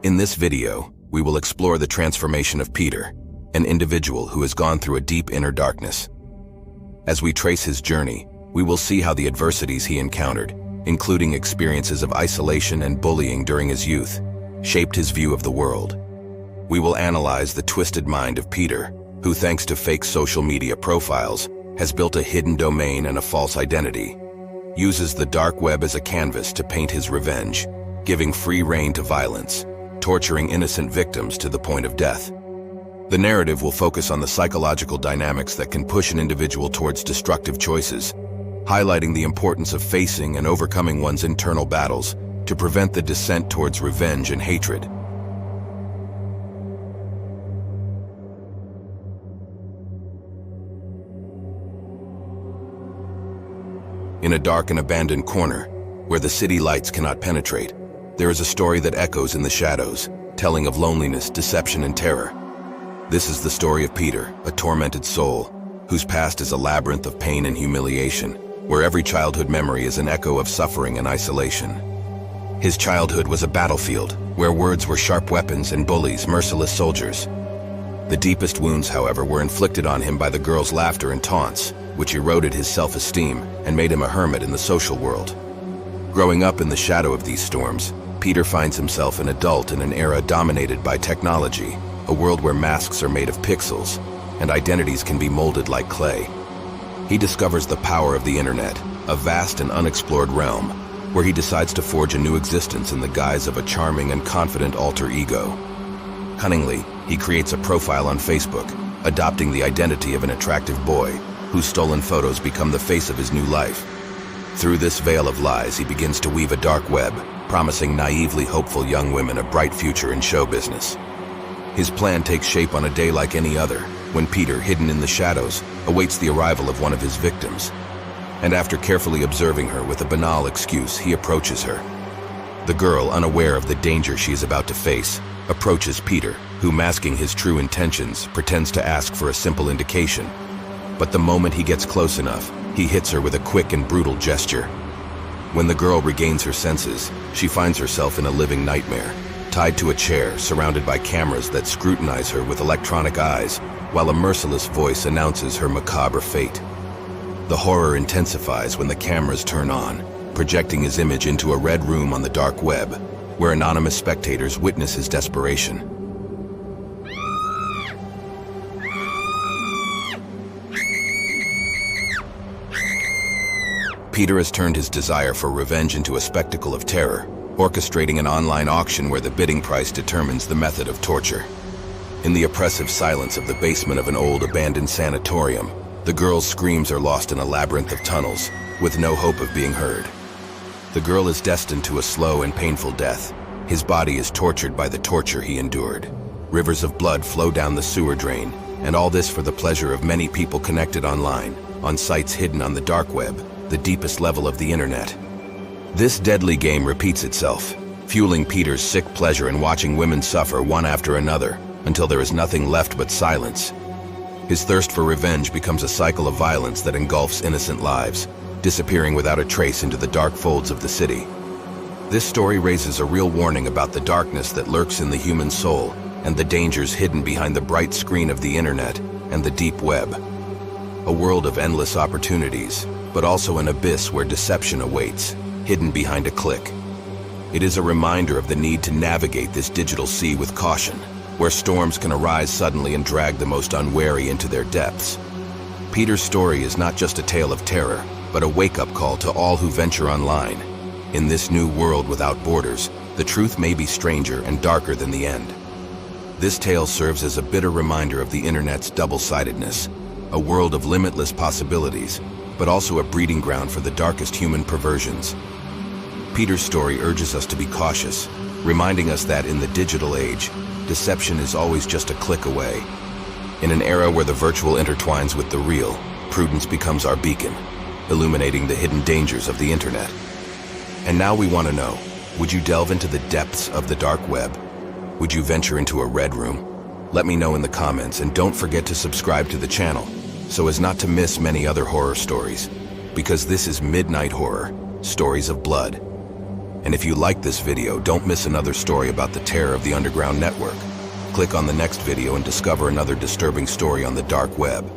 In this video, we will explore the transformation of Peter, an individual who has gone through a deep inner darkness. As we trace his journey, we will see how the adversities he encountered, including experiences of isolation and bullying during his youth, shaped his view of the world. We will analyze the twisted mind of Peter, who, thanks to fake social media profiles, has built a hidden domain and a false identity, uses the dark web as a canvas to paint his revenge, giving free rein to violence, torturing innocent victims to the point of death. The narrative will focus on the psychological dynamics that can push an individual towards destructive choices, highlighting the importance of facing and overcoming one's internal battles to prevent the descent towards revenge and hatred. In a dark and abandoned corner, where the city lights cannot penetrate, there is a story that echoes in the shadows, telling of loneliness, deception, and terror. This is the story of Peter, a tormented soul, whose past is a labyrinth of pain and humiliation, where every childhood memory is an echo of suffering and isolation. His childhood was a battlefield, where words were sharp weapons and bullies merciless soldiers. The deepest wounds, however, were inflicted on him by the girls' laughter and taunts, which eroded his self-esteem and made him a hermit in the social world. Growing up in the shadow of these storms, Peter finds himself an adult in an era dominated by technology, a world where masks are made of pixels, and identities can be molded like clay. He discovers the power of the internet, a vast and unexplored realm, where he decides to forge a new existence in the guise of a charming and confident alter ego. Cunningly, he creates a profile on Facebook, adopting the identity of an attractive boy, whose stolen photos become the face of his new life. Through this veil of lies, he begins to weave a dark web, promising naively hopeful young women a bright future in show business. His plan takes shape on a day like any other, when Peter, hidden in the shadows, awaits the arrival of one of his victims. And after carefully observing her with a banal excuse, he approaches her. The girl, unaware of the danger she is about to face, approaches Peter, who, masking his true intentions, pretends to ask for a simple indication. But the moment he gets close enough, he hits her with a quick and brutal gesture. When the girl regains her senses, she finds herself in a living nightmare, tied to a chair, surrounded by cameras that scrutinize her with electronic eyes, while a merciless voice announces her macabre fate. The horror intensifies when the cameras turn on, projecting his image into a red room on the dark web, where anonymous spectators witness his desperation. Peter has turned his desire for revenge into a spectacle of terror, orchestrating an online auction where the bidding price determines the method of torture. In the oppressive silence of the basement of an old abandoned sanatorium, the girl's screams are lost in a labyrinth of tunnels, with no hope of being heard. The girl is destined to a slow and painful death. His body is tortured by the torture he endured. Rivers of blood flow down the sewer drain, and all this for the pleasure of many people connected online, on sites hidden on the dark web, the deepest level of the internet. This deadly game repeats itself, fueling Peter's sick pleasure in watching women suffer one after another, until there is nothing left but silence. His thirst for revenge becomes a cycle of violence that engulfs innocent lives, disappearing without a trace into the dark folds of the city. This story raises a real warning about the darkness that lurks in the human soul and the dangers hidden behind the bright screen of the internet and the deep web. A world of endless opportunities, but also an abyss where deception awaits, hidden behind a click. It is a reminder of the need to navigate this digital sea with caution, where storms can arise suddenly and drag the most unwary into their depths. Peter's story is not just a tale of terror, but a wake-up call to all who venture online. In this new world without borders, the truth may be stranger and darker than the end. This tale serves as a bitter reminder of the internet's double-sidedness, a world of limitless possibilities, but also a breeding ground for the darkest human perversions. Peter's story urges us to be cautious, reminding us that in the digital age, deception is always just a click away. In an era where the virtual intertwines with the real, prudence becomes our beacon, illuminating the hidden dangers of the internet. And now we want to know, would you delve into the depths of the dark web? Would you venture into a red room? Let me know in the comments, and don't forget to subscribe to the channel, so as not to miss many other horror stories, because this is Midnight Horror, Stories of Blood. And if you like this video, don't miss another story about the terror of the underground network. Click on the next video and discover another disturbing story on the dark web.